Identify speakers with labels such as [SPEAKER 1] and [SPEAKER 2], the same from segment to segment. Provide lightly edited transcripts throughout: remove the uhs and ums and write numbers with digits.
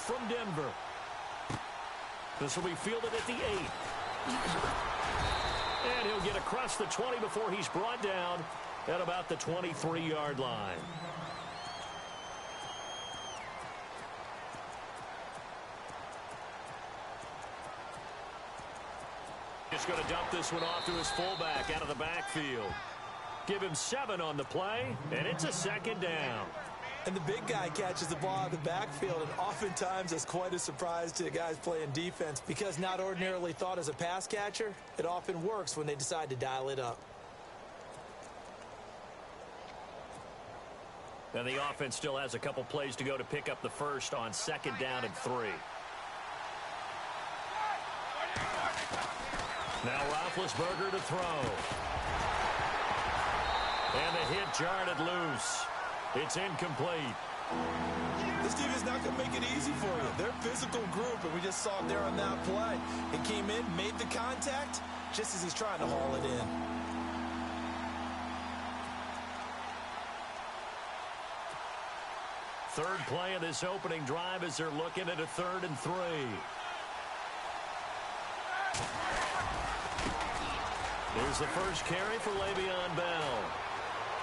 [SPEAKER 1] from Denver. This will be fielded at the 8. And he'll get across the 20 before he's brought down at about the 23-yard line. Just going to dump this one off to his fullback out of the backfield. Give him 7 on the play, and it's a second down.
[SPEAKER 2] And the big guy catches the ball out of the backfield, and oftentimes that's quite a surprise to the guys playing defense because not ordinarily thought as a pass catcher, it often works when they decide to dial it up.
[SPEAKER 1] And the offense still has a couple plays to go to pick up the first on second down and 3. Now Roethlisberger to throw. And the hit jarred it loose. It's incomplete.
[SPEAKER 2] This team is not going to make it easy for you. They're a physical group, and we just saw it there on that play. It came in, made the contact, just as he's trying to haul it in.
[SPEAKER 1] Third play of this opening drive as they're looking at a 3rd and 3. Here's the first carry for Le'Veon Bell.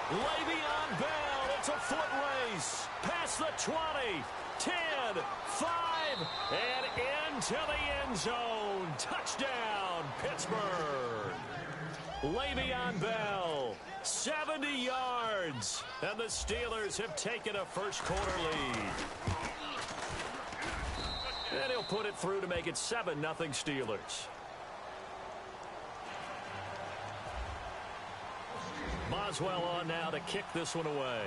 [SPEAKER 1] Le'Veon Bell, it's a foot race. Past the 20, 10, 5, and into the end zone. Touchdown, Pittsburgh. Le'Veon Bell, 70 yards. And the Steelers have taken a first-quarter lead. And he'll put it through to make it 7-0 Steelers. Boswell on now to kick this one away.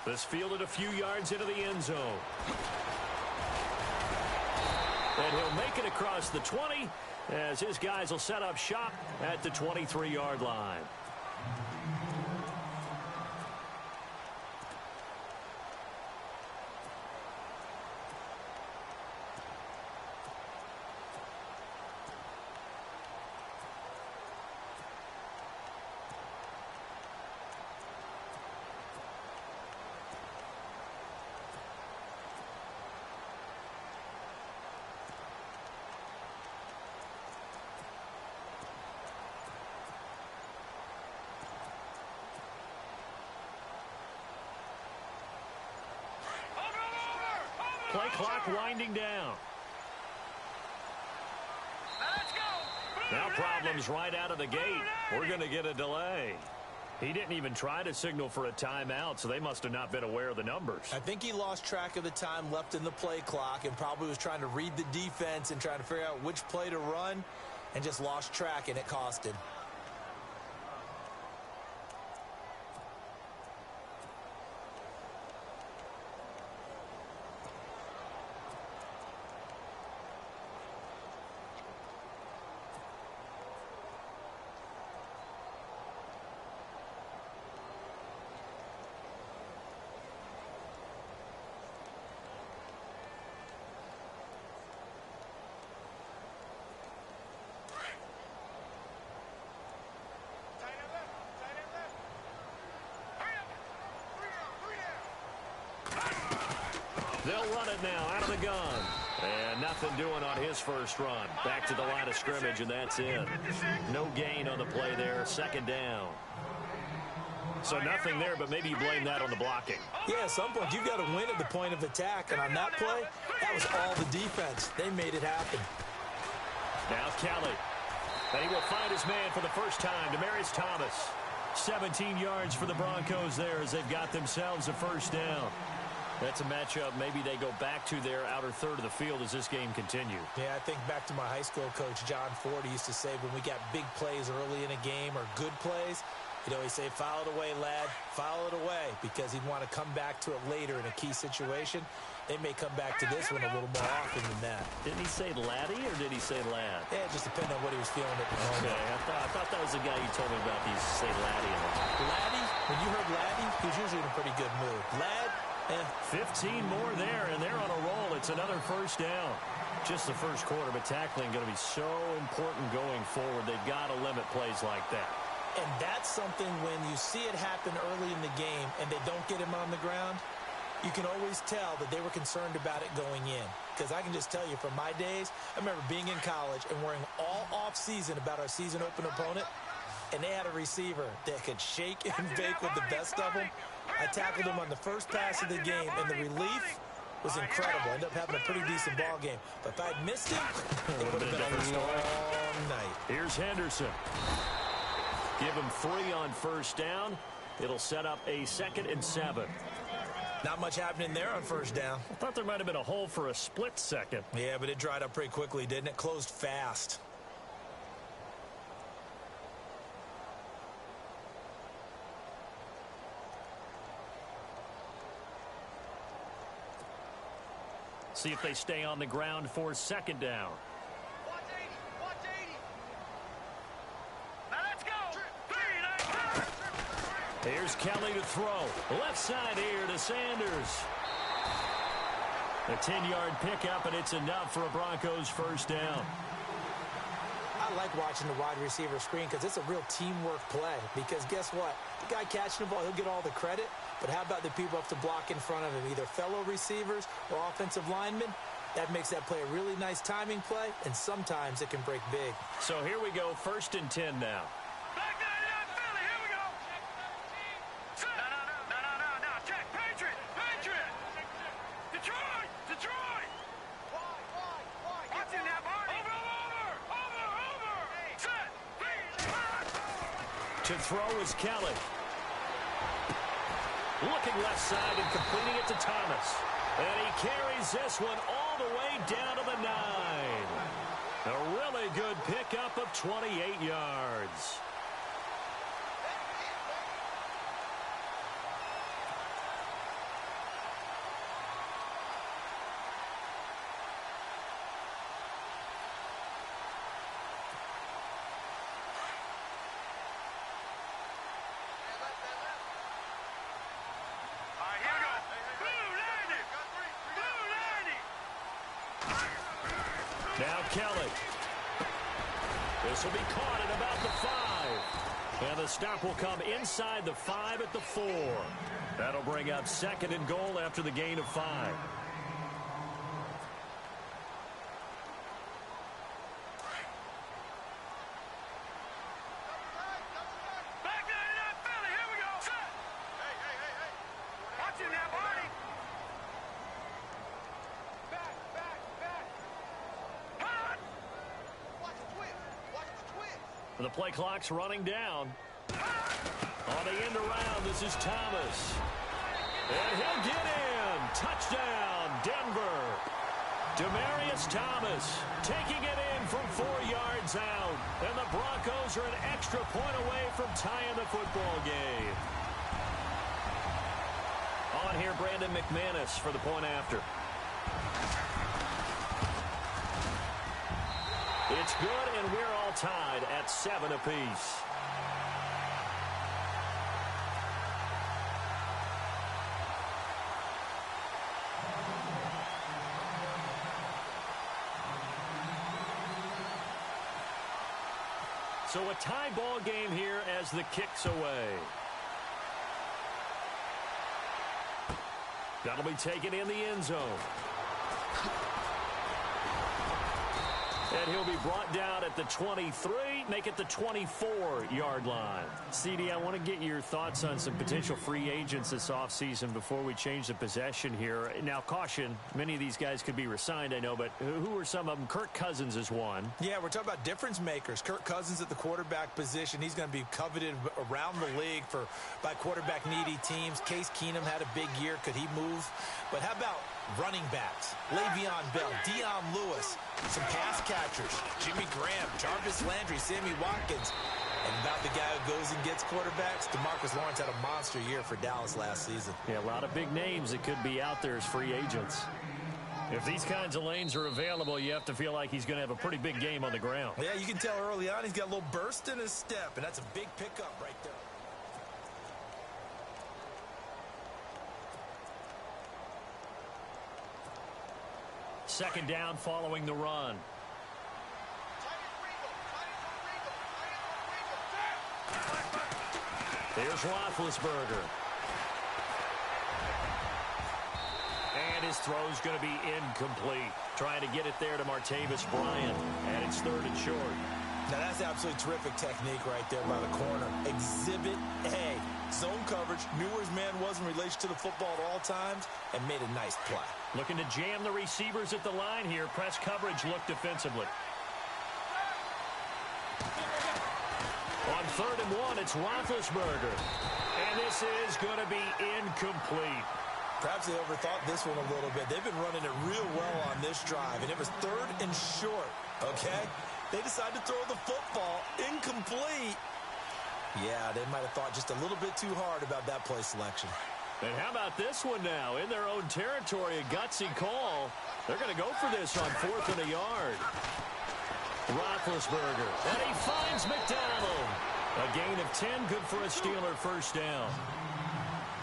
[SPEAKER 1] This fielded a few yards into the end zone. And he'll make it across the 20 as his guys will set up shop at the 23-yard line. Play clock winding down. Now problems right out of the gate. We're going to get a delay. He didn't even try to signal for a timeout, so they must have not been aware of the numbers.
[SPEAKER 2] I think he lost track of the time left in the play clock and probably was trying to read the defense and trying to figure out which play to run and just lost track, and it cost him.
[SPEAKER 1] They'll run it now out of the gun. And nothing doing on his first run. Back to the line of scrimmage, and that's in. No gain on the play there. Second down. So nothing there, but maybe you blame that on the blocking.
[SPEAKER 2] Yeah, at some point, you've got to win at the point of attack. And on that play, that was all the defense. They made it happen.
[SPEAKER 1] Now Kelly. And he will find his man for the first time. Demaryius Thomas. 17 yards for the Broncos there as they've got themselves a first down. That's a matchup maybe they go back to their outer third of the field as this game continues.
[SPEAKER 2] Yeah, I think back to my high school coach, John Ford. He used to say when we got big plays early in a game or good plays, he'd always say, foul it away, lad, foul it away, because he'd want to come back to it later in a key situation. They may come back to this one a little more often than that.
[SPEAKER 1] Didn't he say laddie or did he say lad?
[SPEAKER 2] Yeah, it just depended on what he was feeling at the moment.
[SPEAKER 1] Okay, I thought that was the guy you told me about. He used to say laddie.
[SPEAKER 2] Laddie? When you heard laddie, he was usually in a pretty good mood. Lad?
[SPEAKER 1] 15 more there, and they're on a roll. It's another first down. Just the first quarter, but tackling going to be so important going forward. They've got to limit plays like that.
[SPEAKER 2] And that's something when you see it happen early in the game and they don't get him on the ground, you can always tell that they were concerned about it going in. Because I can just tell you from my days, I remember being in college and worrying all off-season about our season opener opponent, and they had a receiver that could shake and bake with the best of them. I tackled him on the first pass of the game, and the relief was incredible. I ended up having a pretty decent ball game. But if I'd missed him, it would have been a long night.
[SPEAKER 1] Here's Henderson. Give him 3 on first down. It'll set up a 2nd and 7.
[SPEAKER 2] Not much happening there on first down.
[SPEAKER 1] I thought there might have been a hole for a split second.
[SPEAKER 2] Yeah, but it dried up pretty quickly, didn't it? Closed fast.
[SPEAKER 1] See if they stay on the ground for 2nd down.
[SPEAKER 3] Watch 80. Watch 80. Now let's go. 3.
[SPEAKER 1] Here's Kelly to throw. Left side here to Sanders. A 10-yard pickup, and it's enough for a Broncos first down.
[SPEAKER 2] I like watching the wide receiver screen because it's a real teamwork play. Because guess what? The guy catching the ball, he'll get all the credit. But how about the people have to block in front of him, either fellow receivers or offensive linemen? That makes that play a really nice timing play, and sometimes it can break big.
[SPEAKER 1] So here we go, 1st and 10 now.
[SPEAKER 3] Back 99, Philly. Here we go. No. Check. Patriot. Detroit. Why? Watch him now, Barney. Over. Set.
[SPEAKER 1] To throw is Kelly. Looking left side and completing it to Thomas. And he carries this one all the way down to the 9. A really good pickup of 28 yards. Now Kelly. This will be caught at about the 5. And the stop will come inside the 5 at the 4. That'll bring up 2nd and goal after the gain of 5.
[SPEAKER 3] Back 99, Philly. Here we go. Set. Hey. Watch him now, Barney. Back. Watch the twist.
[SPEAKER 1] The play clock's running down. On the end around, this is Thomas. And he'll get in. Touchdown, Denver. Demaryius Thomas taking it in from 4 yards out. And the Broncos are an extra point away from tying the football game. On here, Brandon McManus for the point after. It's good, and we're all tied at 7 apiece. So a tie ball game here as the kick's away. That'll be taken in the end zone. And he'll be brought down at the 23, make it the 24-yard line. CD, I want to get your thoughts on some potential free agents this offseason before we change the possession here. Now, caution, many of these guys could be re-signed, I know, but who are some of them? Kirk Cousins is one.
[SPEAKER 2] Yeah, we're talking about difference makers. Kirk Cousins at the quarterback position. He's going to be coveted around the league by quarterback-needy teams. Case Keenum had a big year. Could he move? But how about running backs? Le'Veon Bell, Dion Lewis, some pass catchers, Jimmy Graham, Jarvis Landry, Sammy Watkins. And about the guy who goes and gets quarterbacks, DeMarcus Lawrence had a monster year for Dallas last season.
[SPEAKER 1] Yeah, a lot of big names that could be out there as free agents. If these kinds of lanes are available, you have to feel like he's going to have a pretty big game on the ground.
[SPEAKER 2] Yeah, you can tell early on he's got a little burst in his step, and that's a big pickup right there.
[SPEAKER 1] Second down following the run. Here's Roethlisberger. And his throw's going to be incomplete. Trying to get it there to Martavis Bryant. And it's 3rd and short.
[SPEAKER 2] Now, that's absolutely terrific technique right there by the corner. Exhibit A. Zone coverage, knew where his man was in relation to the football at all times, and made a nice play.
[SPEAKER 1] Looking to jam the receivers at the line here. Press coverage looked defensively. On 3rd and 1, it's Roethlisberger. And this is going to be incomplete.
[SPEAKER 2] Perhaps they overthought this one a little bit. They've been running it real well on this drive, and it was 3rd and short, okay? They decided to throw the football incomplete. Yeah, they might have thought just a little bit too hard about that play selection.
[SPEAKER 1] And how about this one now? In their own territory, a gutsy call. They're going to go for this on 4th and a yard. Roethlisberger, and he finds McDonald. A gain of 10, good for a Steeler first down.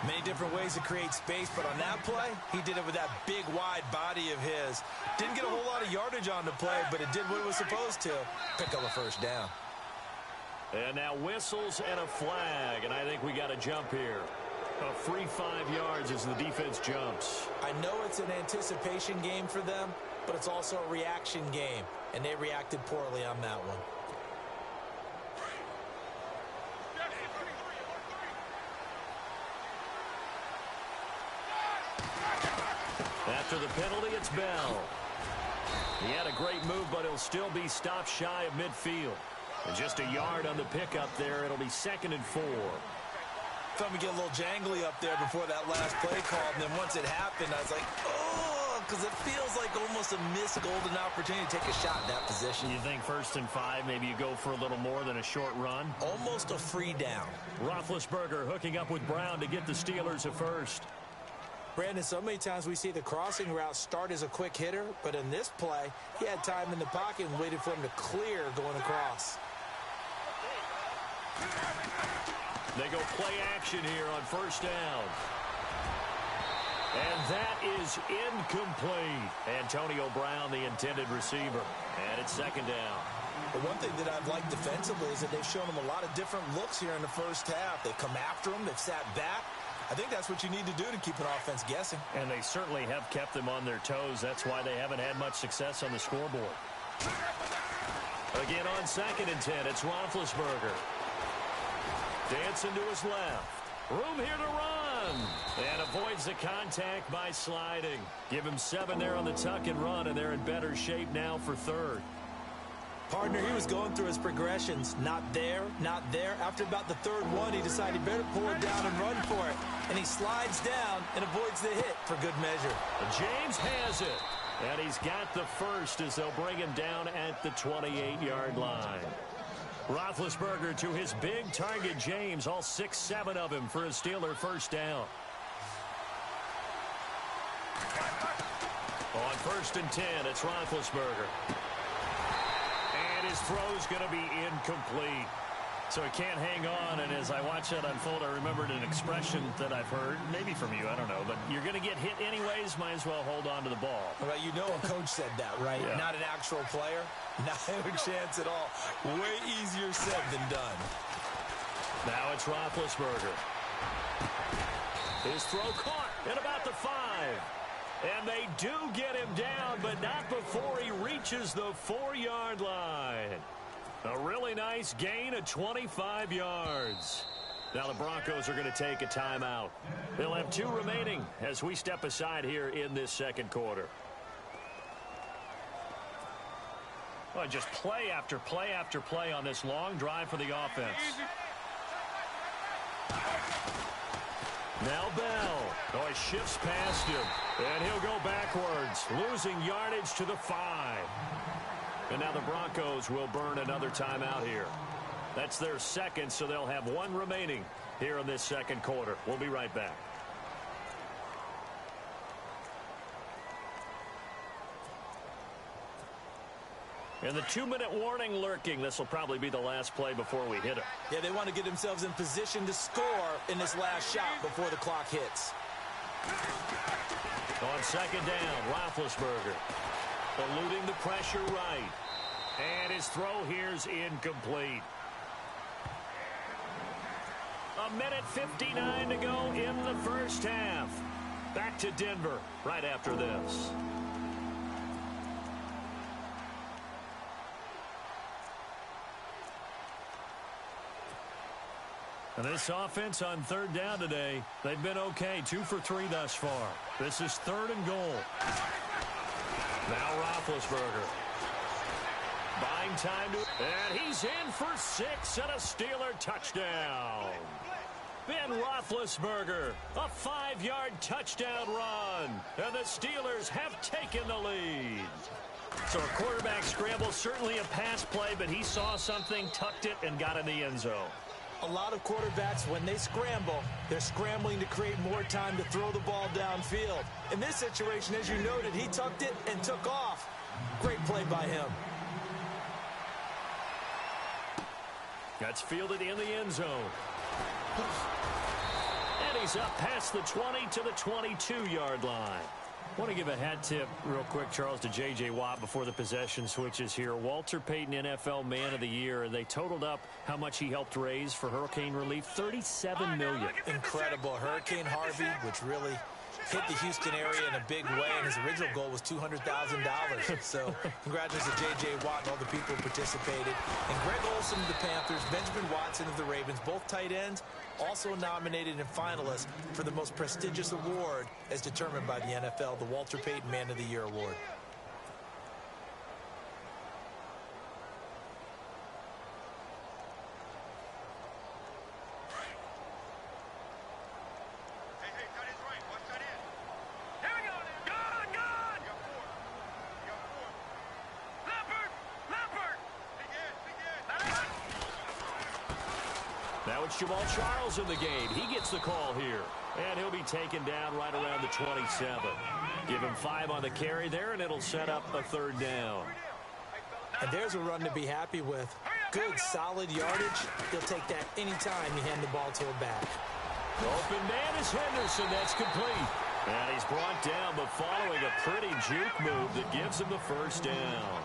[SPEAKER 2] Many different ways to create space, but on that play, he did it with that big, wide body of his. Didn't get a whole lot of yardage on the play, but it did what it was supposed to. Pick up a first down.
[SPEAKER 1] And now whistles and a flag, and I think we got a jump here. A free 5 yards as the defense jumps.
[SPEAKER 2] I know it's an anticipation game for them, but it's also a reaction game, and they reacted poorly on that one.
[SPEAKER 1] After the penalty, it's Bell. He had a great move, but he'll still be stopped shy of midfield. And just a yard on the pickup there. It'll be 2nd and 4.
[SPEAKER 2] Thought we get a little jangly up there before that last play call, and then once it happened, I was like, oh, because it feels like almost a missed golden opportunity to take a shot in that position.
[SPEAKER 1] You think 1st and 5, maybe you go for a little more than a short run?
[SPEAKER 2] Almost a free down.
[SPEAKER 1] Roethlisberger hooking up with Brown to get the Steelers a first.
[SPEAKER 2] Brandon, so many times we see the crossing route start as a quick hitter, but in this play, he had time in the pocket and waited for him to clear going across.
[SPEAKER 1] They go play action here on 1st down. And that is incomplete. Antonio Brown, the intended receiver. And it's 2nd down.
[SPEAKER 2] But one thing that I've liked defensively is that they've shown him a lot of different looks here in the first half. They come after him. They've sat back. I think that's what you need to do to keep an offense guessing.
[SPEAKER 1] And they certainly have kept them on their toes. That's why they haven't had much success on the scoreboard. Again on 2nd and 10, it's Roethlisberger. Dancing to his left. Room here to run. And avoids the contact by sliding. Give him 7 there on the tuck and run, and they're in better shape now for 3rd.
[SPEAKER 2] Partner, he was going through his progressions. Not there, not there. After about the 3rd one, he decided he better pull it down and run for it. And he slides down and avoids the hit for good measure.
[SPEAKER 1] James has it. And he's got the first as they'll bring him down at the 28-yard line. Roethlisberger to his big target, James. All 6-7 of him for a Steeler first down. On 1st and 10, it's Roethlisberger. And his throw's going to be incomplete. So he can't hang on, and as I watch that unfold, I remembered an expression that I've heard, maybe from you, I don't know, but you're going to get hit anyways, might as well hold on to the ball.
[SPEAKER 2] Well, you know a coach said that, right?
[SPEAKER 1] Yeah.
[SPEAKER 2] Not an actual player. Not a chance at all. Way easier said than done.
[SPEAKER 1] Now it's Roethlisberger. His throw caught at about the 5. And they do get him down, but not before he reaches the 4-yard line. A really nice gain of 25 yards. Now the Broncos are going to take a timeout. They'll have 2 remaining as we step aside here in this 2nd quarter. Well, just play after play after play on this long drive for the offense. Now Bell. Oh, he shifts past him. And he'll go backwards, losing yardage to the 5. And now the Broncos will burn another timeout here. That's their 2nd, so they'll have 1 remaining here in this 2nd quarter. We'll be right back. And the 2-minute warning lurking. This will probably be the last play before we hit it.
[SPEAKER 2] Yeah, they want to get themselves in position to score in this last shot before the clock hits.
[SPEAKER 1] On 2nd down, Roethlisberger eluding the pressure right. And his throw here's incomplete. 1:59 to go in the first half. Back to Denver right after this. And this offense on third down today, they've been okay. 2 for 3 thus far. This is 3rd and goal. Now Roethlisberger. Buying time to... And he's in for 6 and a Steeler touchdown. Ben Roethlisberger, a 5-yard touchdown run. And the Steelers have taken the lead. So a quarterback scramble, certainly a pass play, but he saw something, tucked it, and got in the end zone.
[SPEAKER 2] A lot of quarterbacks, when they scramble, they're scrambling to create more time to throw the ball downfield. In this situation, as you noted, he tucked it and took off. Great play by him.
[SPEAKER 1] That's fielded in the end zone. And he's up past the 20 to the 22-yard line. I want to give a hat tip real quick, Charles, to J.J. Watt before the possession switches here. Walter Payton, NFL Man of the Year, and they totaled up how much he helped raise for hurricane relief, $37 million.
[SPEAKER 2] Incredible. Hurricane Harvey, which really hit the Houston area in a big way, and his original goal was $200,000. So congratulations to J.J. Watt and all the people who participated. And Greg Olsen of the Panthers, Benjamin Watson of the Ravens, both tight ends, also nominated and finalists for the most prestigious award as determined by the NFL, the Walter Payton Man of the Year Award.
[SPEAKER 1] Now it's Jamal Charles in the game. He gets the call here. And he'll be taken down right around the 27. Give him 5 on the carry there, and it'll set up a 3rd down.
[SPEAKER 2] And there's a run to be happy with. Good, solid yardage. He'll take that anytime you hand the ball to a back.
[SPEAKER 1] Open man is Henderson. That's complete. And he's brought down, but following a pretty juke move that gives him the 1st down.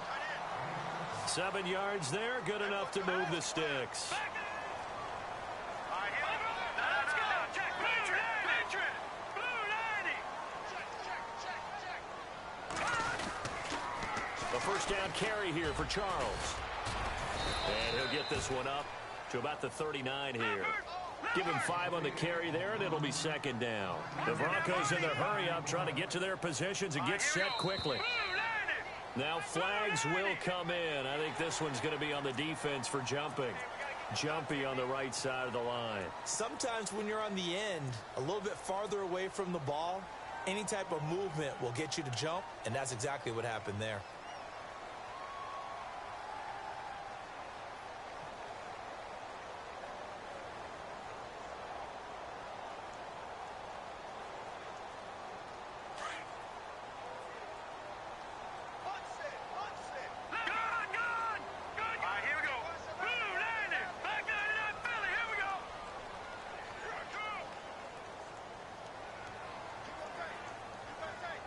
[SPEAKER 1] 7 yards there, good enough to move the sticks. A 1st down carry here for Charles. And he'll get this one up to about the 39 here. Give him 5 on the carry there, and it'll be 2nd down. The Broncos in the hurry-up trying to get to their positions and get set quickly. Now flags will come in. I think this one's going to be on the defense for jumping. Jumpy on the right side of the line.
[SPEAKER 2] Sometimes when you're on the end, a little bit farther away from the ball, any type of movement will get you to jump, and that's exactly what happened there.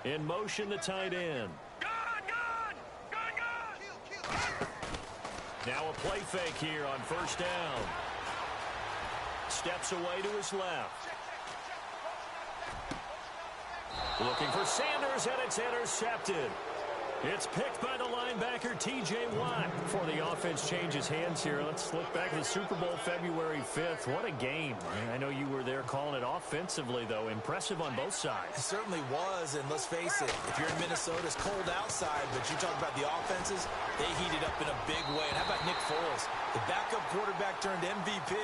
[SPEAKER 1] In motion, the tight end. Now a play fake here on 1st down. Steps away to his left. Looking for Sanders, and it's intercepted. It's picked by the linebacker, T.J. Watt. Before the offense changes hands here, let's look back at the Super Bowl February 5th. What a game. I know you were there calling it offensively, though. Impressive on both sides.
[SPEAKER 2] It certainly was, and let's face it, if you're in Minnesota, it's cold outside, but you talk about the offenses, they heated up in a big way. And how about Nick Foles, the backup quarterback turned MVP,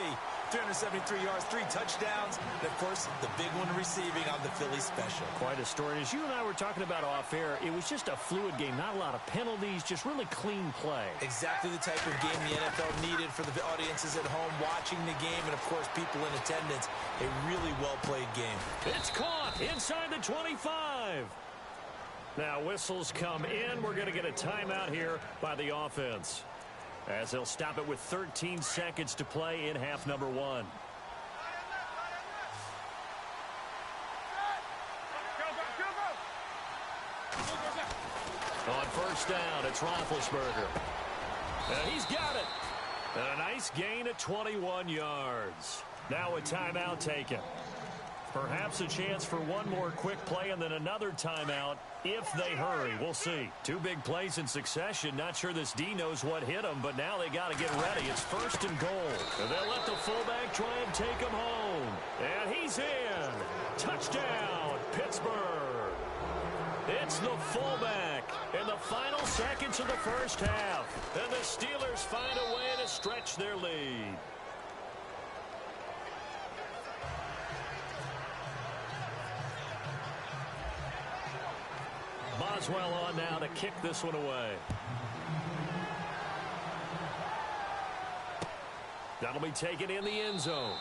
[SPEAKER 2] 373 yards, 3 touchdowns, and, of course, the big one receiving on the Philly special.
[SPEAKER 1] Quite a story. As you and I were talking about off air, it was just a fluid game. Not a lot of penalties, just really clean play.
[SPEAKER 2] Exactly the type of game the NFL needed for the audiences at home watching the game, and, of course, people in attendance. A really well-played game.
[SPEAKER 1] It's caught inside the 25. Now whistles come in. We're going to get a timeout here by the offense, as they'll stop it with 13 seconds to play in half number 1. On 1st down, it's Roethlisberger. And he's got it. And a nice gain of 21 yards. Now a timeout taken. Perhaps a chance for one more quick play and then another timeout if they hurry. We'll see. Two big plays in succession. Not sure this D knows what hit them, but now they got to get ready. It's 1st and goal. And they'll let the fullback try and take him home. And he's in. Touchdown, Pittsburgh. It's the fullback in the final seconds of the first half. And the Steelers find a way to stretch their lead. Boswell on now to kick this one away. That'll be taken in the end zone.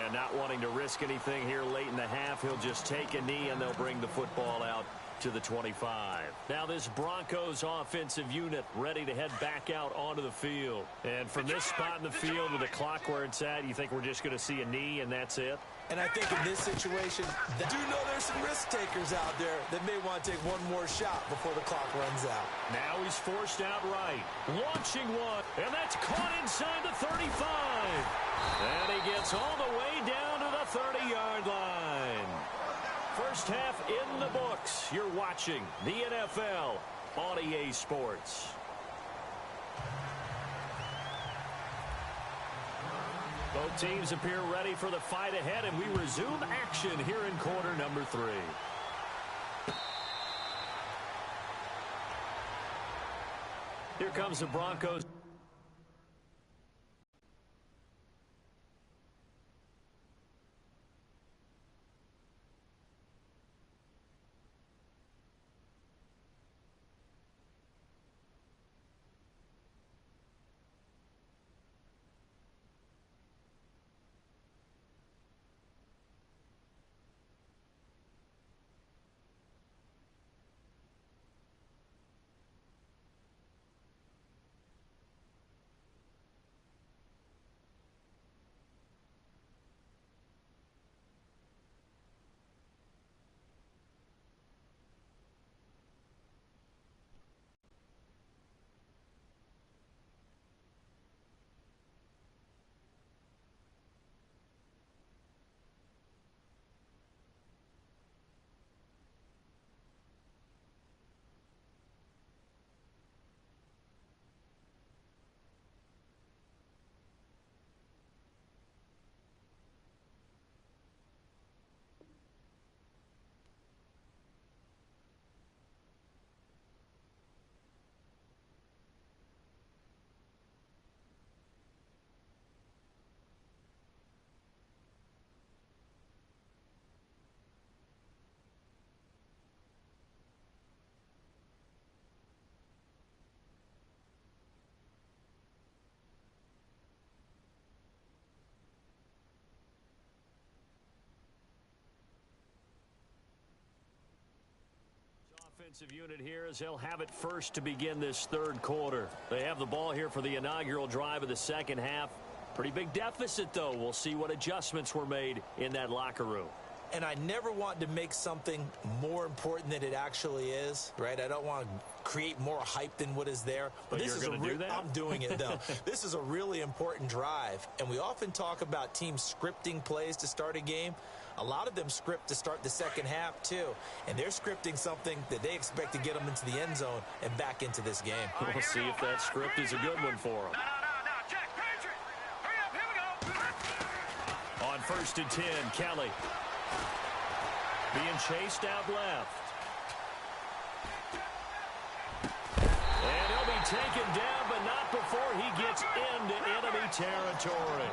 [SPEAKER 1] And not wanting to risk anything here late in the half, he'll just take a knee and they'll bring the football out to the 25. Now this Broncos offensive unit ready to head back out onto the field. And from this spot in the field with the clock where it's at, you think we're just going to see a knee and that's it?
[SPEAKER 2] And I think in this situation, I do know there's some risk takers out there that may want to take one more shot before the clock runs out.
[SPEAKER 1] Now he's forced out right. Launching one. And that's caught inside the 35. And he gets all the way down to the 30-yard line. First half in the books. You're watching the NFL on EA Sports. Both teams appear ready for the fight ahead, and we resume action here in quarter number 3. Here comes the Broncos. Offensive unit here as he'll have it first to begin this third quarter. They have the ball here for the inaugural drive of the second half. Pretty big deficit, though. We'll see what adjustments were made in that locker room.
[SPEAKER 2] And I never want to make something more important than it actually is, right? I don't want to create more hype than what is there.
[SPEAKER 1] But this you're going to do that?
[SPEAKER 2] I'm doing it, though. This is a really important drive. And we often talk about teams scripting plays to start a game. A lot of them script to start the second half, too. And they're scripting something that they expect to get them into the end zone and back into this game.
[SPEAKER 1] We'll see if that script is a good one for them.
[SPEAKER 3] No, check, Patriot. Hurry up, here we go.
[SPEAKER 1] On 1st and 10, Kelly. Being chased out left. And he'll be taken down, but not before he gets into enemy territory.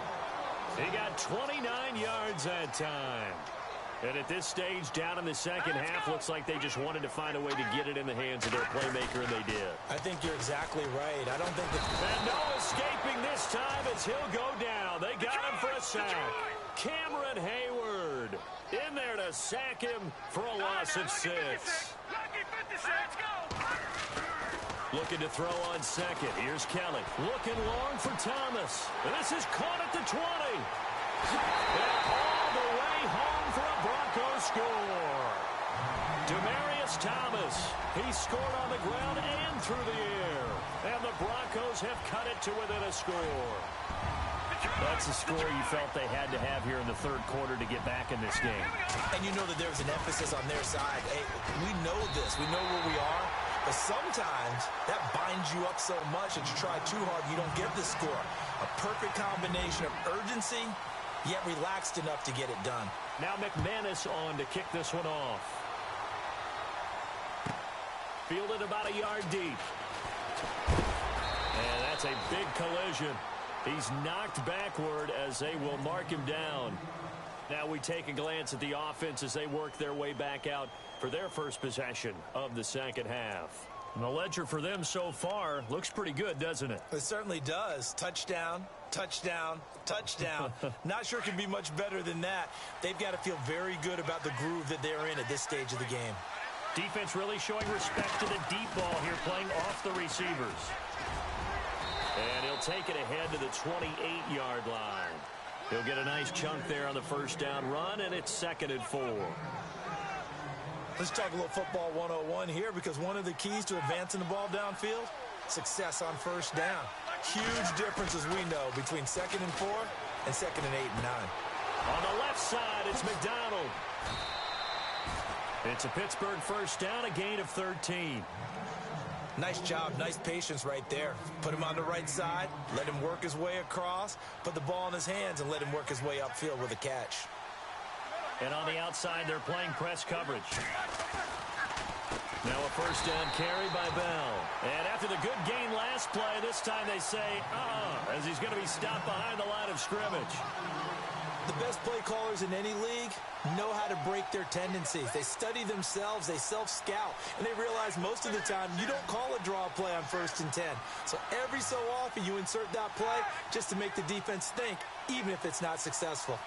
[SPEAKER 1] He got 29 yards that time. And at this stage, down in the second half, looks like they just wanted to find a way to get it in the hands of their playmaker, and they did.
[SPEAKER 2] I think you're exactly right. I don't think that...
[SPEAKER 1] And no escaping this time as he'll go down. They got him for a sack. Cameron Hayward in there to sack him for a loss of 6.
[SPEAKER 3] Lucky 56, go.
[SPEAKER 1] Looking to throw on second. Here's Kelly. Looking long for Thomas. And this is caught at the 20. And all the way home for a Broncos score. Demaryius Thomas. He scored on the ground and through the air. And the Broncos have cut it to within a score. That's the score you felt they had to have here in the third quarter to get back in this game.
[SPEAKER 2] And you know that there was an emphasis on their side. Hey, we know this. We know where we are. But sometimes that binds you up so much that you try too hard, you don't get the score. A perfect combination of urgency, yet relaxed enough to get it done.
[SPEAKER 1] Now McManus on to kick this one off. Fielded about a yard deep. And that's a big collision. He's knocked backward as they will mark him down. Now we take a glance at the offense as they work their way back out for their first possession of the second half. And the ledger for them so far looks pretty good, doesn't it?
[SPEAKER 2] It certainly does. Touchdown, touchdown, touchdown. Not sure it can be much better than that. They've got to feel very good about the groove that they're in at this stage of the game.
[SPEAKER 1] Defense really showing respect to the deep ball here, playing off the receivers. And he'll take it ahead to the 28-yard line. He'll get a nice chunk there on the first down run, and it's 2nd and 4.
[SPEAKER 2] Let's talk a little football 101 here, because one of the keys to advancing the ball downfield, success on first down. Huge difference, as we know, between 2nd and 4 and 2nd and 8 and 9.
[SPEAKER 1] On the left side, it's McDonald. It's a Pittsburgh first down, a gain of 13.
[SPEAKER 2] Nice job, nice patience right there. Put him on the right side, let him work his way across, put the ball in his hands, and let him work his way upfield with a catch.
[SPEAKER 1] And on the outside, they're playing press coverage. Now a first down carry by Bell. And after the good gain last play, this time they say, as he's going to be stopped behind the line of scrimmage.
[SPEAKER 2] The best play callers in any league know how to break their tendencies. They study themselves, they self-scout, and they realize most of the time you don't call a draw play on 1st and 10. So every so often you insert that play just to make the defense think, even if it's not successful.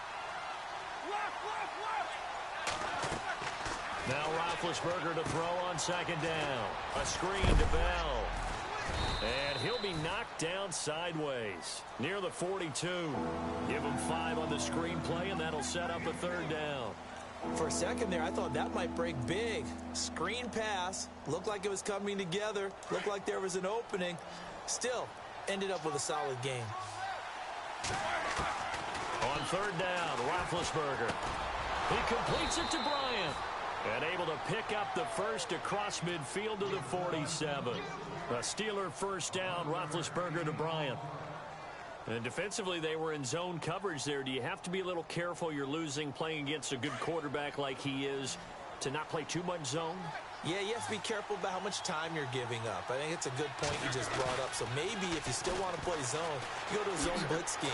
[SPEAKER 1] Now Roethlisberger to throw on 2nd down. A screen to Bell. And he'll be knocked down sideways near the 42. Give him 5 on the screen play, and that'll set up a 3rd down.
[SPEAKER 2] For a second there, I thought that might break big. Screen pass. Looked like it was coming together. Looked like there was an opening. Still, ended up with a solid game.
[SPEAKER 1] On 3rd down, Roethlisberger. He completes it to Bryant. And able to pick up the first across midfield to the 47. A Steeler first down, Roethlisberger to Bryant. And defensively, they were in zone coverage there. Do you have to be a little careful you're losing playing against a good quarterback like he is to not play too much zone?
[SPEAKER 2] Yeah, you have to be careful about how much time you're giving up. I think it's a good point you just brought up. So maybe if you still want to play zone, you go to a zone blitz scheme.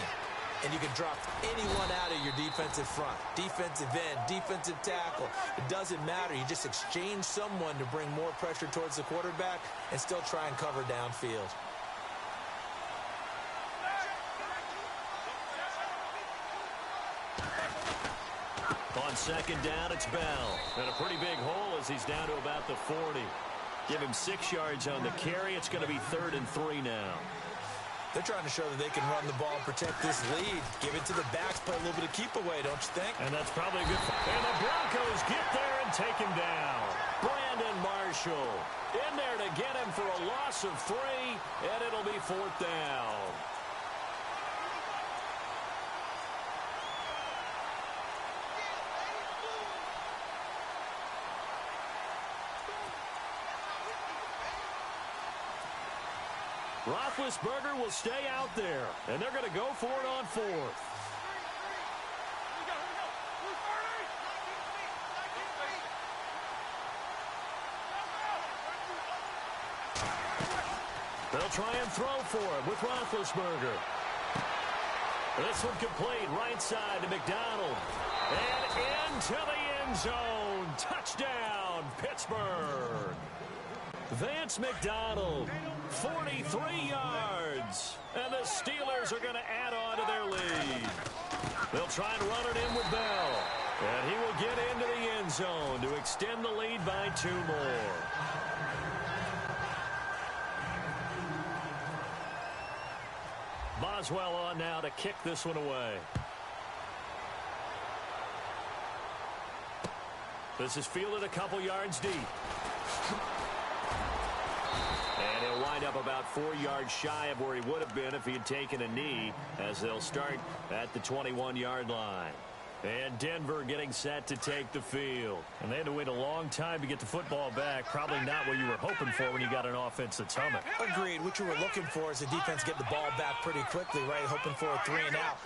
[SPEAKER 2] And you can drop anyone out of your defensive front. Defensive end, defensive tackle. It doesn't matter. You just exchange someone to bring more pressure towards the quarterback and still try and cover downfield.
[SPEAKER 1] On 2nd down, it's Bell. And a pretty big hole as he's down to about the 40. Give him 6 yards on the carry. It's going to be 3rd and 3 now.
[SPEAKER 2] They're trying to show that they can run the ball and protect this lead. Give it to the backs, play a little bit of keep away, don't you think?
[SPEAKER 1] And that's probably a good. And the Broncos get there and take him down. Brandon Marshall in there to get him for a loss of 3, and it'll be 4th down. Roethlisberger will stay out there, and they're going to go for it on 4th. They'll try and throw for it with Roethlisberger. This one complete, right side to McDonald. And into the end zone. Touchdown, Pittsburgh. Vance McDonald, 43 yards. And the Steelers are going to add on to their lead. They'll try and run it in with Bell. And he will get into the end zone to extend the lead by 2 more. Boswell on now to kick this one away. This is fielded a couple yards deep. And he'll wind up about 4 yards shy of where he would have been if he had taken a knee, as they'll start at the 21-yard line. And Denver getting set to take the field. And they had to wait a long time to get the football back. Probably not what you were hoping for when you got an offense that's humming.
[SPEAKER 2] Agreed. What you were looking for is the defense get the ball back pretty quickly, right? Hoping for a 3 and out.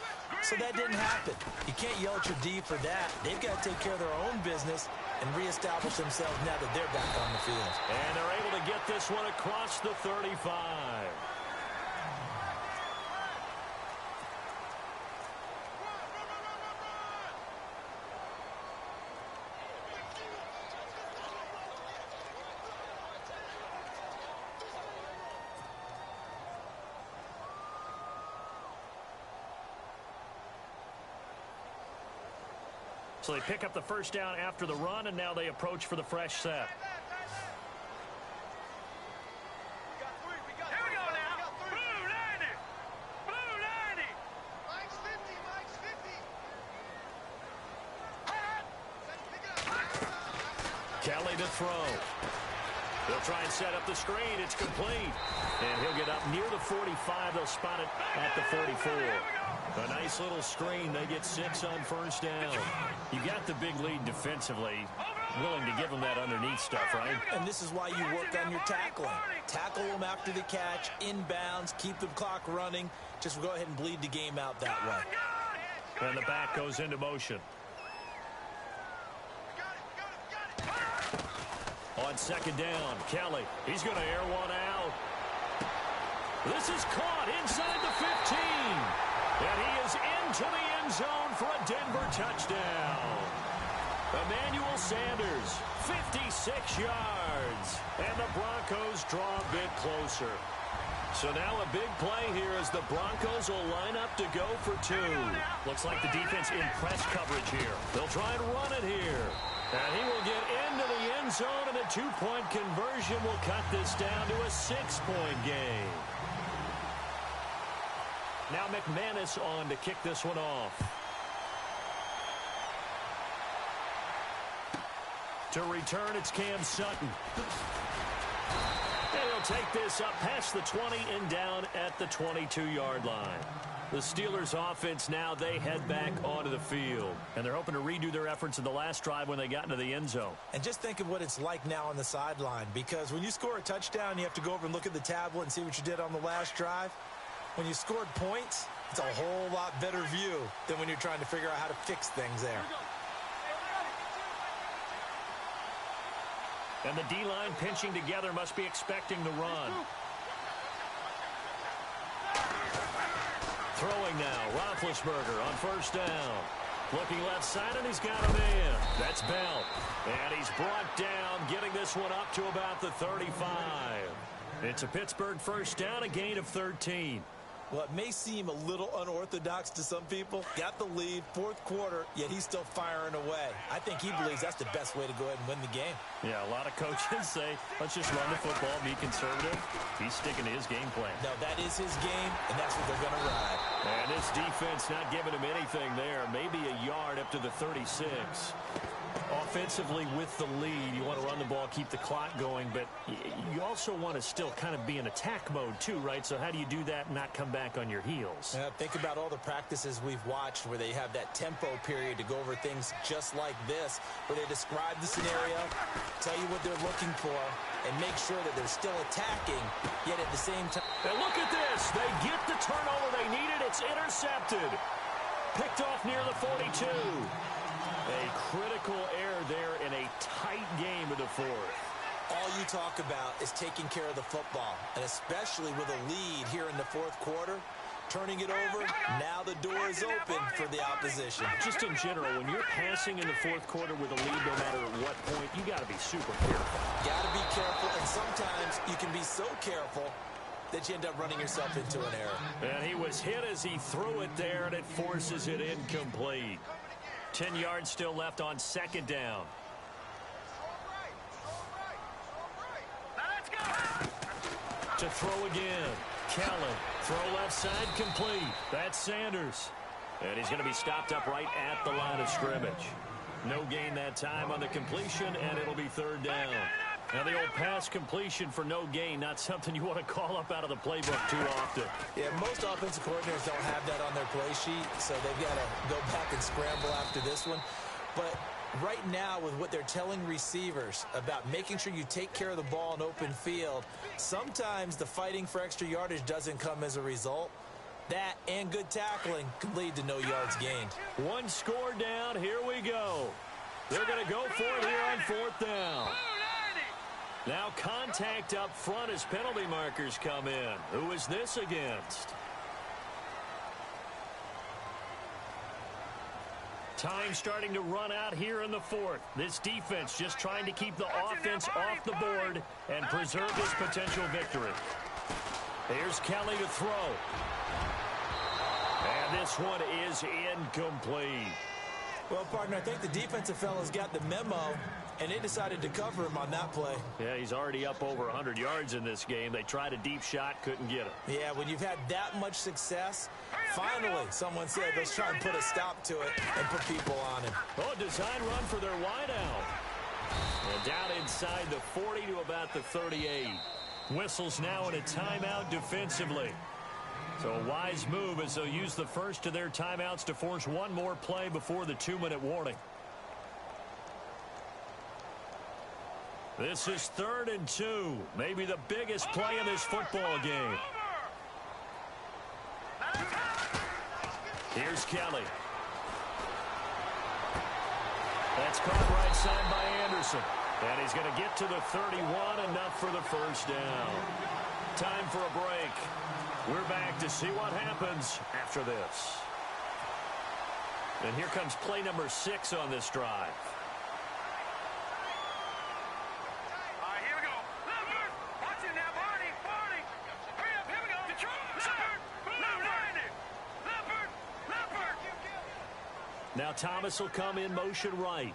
[SPEAKER 2] So that didn't happen. You can't yell at your D for that. They've got to take care of their own business and reestablish themselves now that they're back on the field.
[SPEAKER 1] And they're able to get this one across the 35. So they pick up the first down after the run, and now they approach for the fresh set.
[SPEAKER 3] Here we go now. Blue 90. Blue 90. Mike's 50. Mike's 50.
[SPEAKER 1] Kelly to throw. They'll try and set up the screen. It's complete. And he'll get up near the 45. They'll spot it at the 44. A nice little screen. They get 6 on first down. You got the big lead defensively. Willing to give them that underneath stuff, right?
[SPEAKER 2] And this is why you work on your tackling. Tackle them after the catch, inbounds, keep the clock running. Just go ahead and bleed the game out that way.
[SPEAKER 1] And the back goes into motion. On second down, Kelly. He's going to air one out. This is caught inside the 15. And he is into the end zone for a Denver touchdown. Emmanuel Sanders, 56 yards. And the Broncos draw a bit closer. So now a big play here as the Broncos will line up to go for 2. Looks like the defense in press coverage here. They'll try and run it here. And he will get into the end zone, and a 2-point conversion will cut this down to a 6-point game. Now McManus on to kick this one off. To return, it's Cam Sutton. And he'll take this up past the 20 and down at the 22-yard line. The Steelers offense now, they head back onto the field. And they're hoping to redo their efforts in the last drive when they got into the end zone.
[SPEAKER 2] And just think of what it's like now on the sideline. Because when you score a touchdown, you have to go over and look at the tablet and see what you did on the last drive. When you scored points, it's a whole lot better view than when you're trying to figure out how to fix things there.
[SPEAKER 1] And the D-line pinching together must be expecting the run. Throwing now, Roethlisberger on first down. Looking left side, and he's got a man. That's Bell. And he's brought down, getting this one up to about the 35. It's a Pittsburgh first down, a gain of 13.
[SPEAKER 2] Well, it may seem a little unorthodox to some people. Got the lead, fourth quarter, yet he's still firing away. I think he believes that's the best way to go ahead and win the game.
[SPEAKER 1] Yeah, a lot of coaches say, let's just run the football, be conservative. He's sticking to his game plan.
[SPEAKER 2] No, that is his game, and that's what they're going to ride.
[SPEAKER 1] And this defense not giving him anything there. Maybe a yard up to the 36. Offensively with the lead, you want to run the ball, keep the clock going, but you also want to still kind of be in attack mode too, right? So how do you do that and not come back on your heels?
[SPEAKER 2] Think about all the practices we've watched where they have that tempo period to go over things just like this, where they describe the scenario, tell you what they're looking for, and make sure that they're still attacking, yet at the same time.
[SPEAKER 1] And look at this. They get the turnover they needed. It's intercepted. Picked off near the 42. A critical error there in a tight game of the fourth.
[SPEAKER 2] All you talk about is taking care of the football, and especially with a lead here in the fourth quarter, turning it over, now the door is open for the opposition.
[SPEAKER 1] Just in general, when you're passing in the fourth quarter with a lead, no matter at what point, you got to be super careful.
[SPEAKER 2] Got to be careful, and sometimes you can be so careful that you end up running yourself into an error.
[SPEAKER 1] And he was hit as he threw it there, and it forces it incomplete. 10 yards still left on second down. To throw again. Kellen. Throw left side complete. That's Sanders. And he's going to be stopped up right at the line of scrimmage. No gain that time on the completion, and it'll be third down. Now the old pass completion for no gain, not something you want to call up out of the playbook too often.
[SPEAKER 2] Yeah, most offensive coordinators don't have that on their play sheet, so they've got to go back and scramble after this one. But right now, with what they're telling receivers about making sure you take care of the ball in open field, sometimes the fighting for extra yardage doesn't come as a result. That and good tackling can lead to no yards gained.
[SPEAKER 1] One score down. Here we go. They're going to go for it here on 4th down. Now contact up front as penalty markers come in. Who is this against? Time starting to run out here in the 4th. This defense just trying to keep the offense off the board and preserve this potential victory. Here's Kelly to throw. And this one is incomplete.
[SPEAKER 2] Well, partner, I think the defensive fellas got the memo, and they decided to cover him on that play.
[SPEAKER 1] Yeah, he's already up over 100 yards in this game. They tried a deep shot, couldn't get it.
[SPEAKER 2] Yeah, when you've had that much success, finally someone said, let's try and put a stop to it and put people on him.
[SPEAKER 1] Oh, design run for their wideout. And down inside the 40 to about the 38. Whistles now in a timeout defensively. So a wise move as they'll use the first of their timeouts to force one more play before the 2-minute warning. This is 3rd and 2. Maybe the biggest play in this football game. Here's Kelly. That's caught right side by Anderson. And he's going to get to the 31, enough for the first down. Time for a break. We're back to see what happens after this. And here comes play number 6 on this drive.
[SPEAKER 3] All right, here we go. Leopard. Watch it now, Barney. Barney. Hurry up, here we go. Leopard. Leopard. Leopard. Leopard.
[SPEAKER 1] Now Thomas will come in motion right.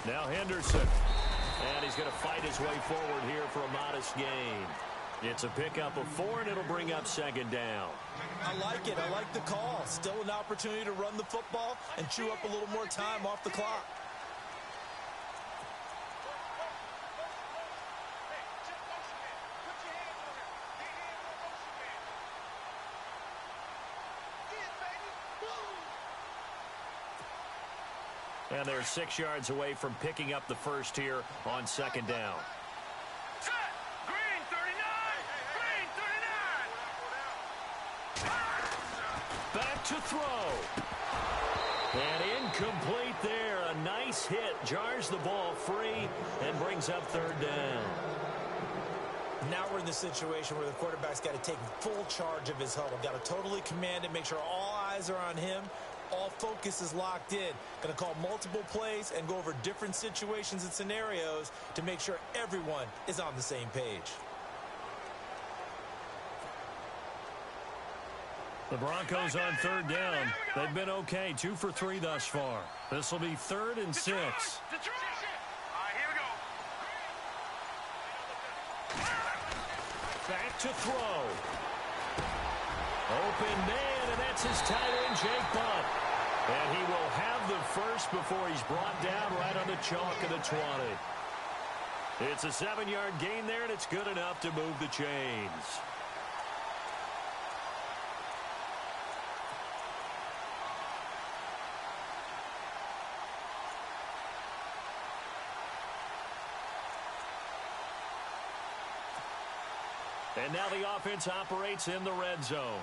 [SPEAKER 1] Now Henderson. And he's going to fight his way forward here for a modest gain. It's a pickup of 4, and it'll bring up 2nd down.
[SPEAKER 2] I like it. I like the call. Still an opportunity to run the football and chew up a little more time off the clock.
[SPEAKER 1] And they're 6 yards away from picking up the first here on 2nd down.
[SPEAKER 3] Set. Green 39. Green 39.
[SPEAKER 1] Back to throw. And incomplete there. A nice hit. Jars the ball free and brings up 3rd down.
[SPEAKER 2] Now we're in the situation where the quarterback's got to take full charge of his huddle. Got to totally command it, make sure all eyes are on him. All focus is locked in. Going to call multiple plays and go over different situations and scenarios to make sure everyone is on the same page.
[SPEAKER 1] The Broncos on 3rd down. They've been okay. 2 for 3 thus far. This will be 3rd and 6.
[SPEAKER 3] Detroit. All right, here we go.
[SPEAKER 1] Back to throw. Open man, and that's his tight end, Jake Butt. And he will have the first before he's brought down right on the chalk of the 20. It's a 7-yard gain there, and it's good enough to move the chains. And now the offense operates in the red zone.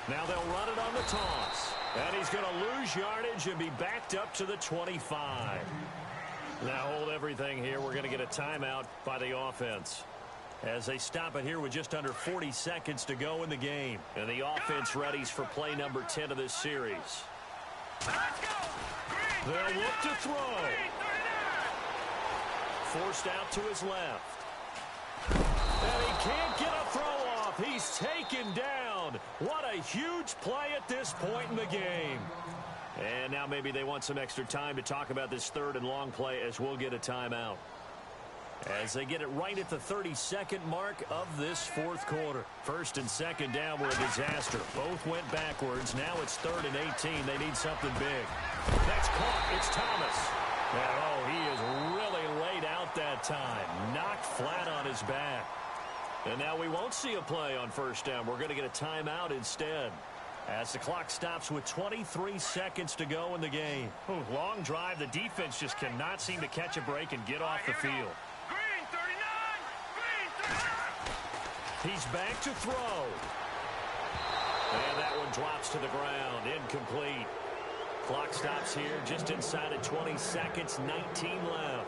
[SPEAKER 1] Now they'll run it on the toss. And he's going to lose yardage and be backed up to the 25. Now hold everything here. We're going to get a timeout by the offense as they stop it here with just under 40 seconds to go in the game. And the offense readies for play number 10 of this series. They'll look to throw. Forced out to his left. And he can't get a throw off. He's taken down. What a huge play at this point in the game. And now maybe they want some extra time to talk about this 3rd and long play as we'll get a timeout. As they get it right at the 32nd mark of this fourth quarter. First and second down were a disaster. Both went backwards. Now it's 3rd and 18. They need something big. That's caught. It's Thomas. And, oh, he is really laid out that time. Knocked flat on his back. And now we won't see a play on first down. We're going to get a timeout instead. As the clock stops with 23 seconds to go in the game.
[SPEAKER 4] Ooh, long drive. The defense just cannot seem to catch a break and get off the field.
[SPEAKER 3] Green 39! Green 39!
[SPEAKER 1] He's back to throw. And that one drops to the ground. Incomplete. Clock stops here just inside of 20 seconds. 19 left.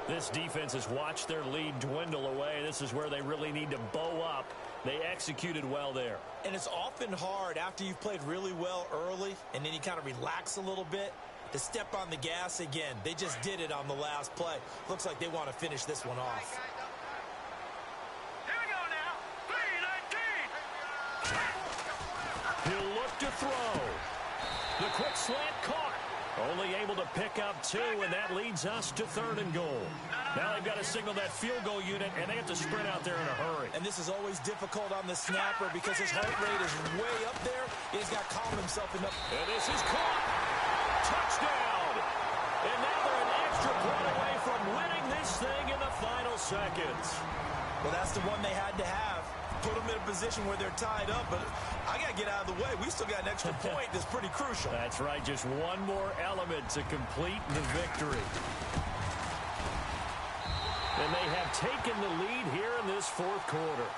[SPEAKER 1] This defense has watched their lead dwindle away. This is where they really need to bow up. They executed well there.
[SPEAKER 2] And it's often hard after you've played really well early and then you kind of relax a little bit to step on the gas again. They just did it on the last play. Looks like they want to finish this one off.
[SPEAKER 3] Here we go now. 3-19.
[SPEAKER 1] He'll look to throw. The quick slant caught. Only able to pick up 2, and that leads us to 3rd and goal. Now they've got to signal that field goal unit, and they have to sprint out there in a hurry.
[SPEAKER 2] And this is always difficult on the snapper because his heart rate is way up there. He's got to calm himself enough.
[SPEAKER 1] And this is caught. Touchdown. And now they're an extra point away from winning this thing in the final seconds.
[SPEAKER 2] Well, that's the one they had to have. Put them in a position where they're tied up, but I got to get out of the way. We still got an extra point that's pretty crucial.
[SPEAKER 1] That's right, just one more element to complete the victory. And they have taken the lead here in this fourth quarter.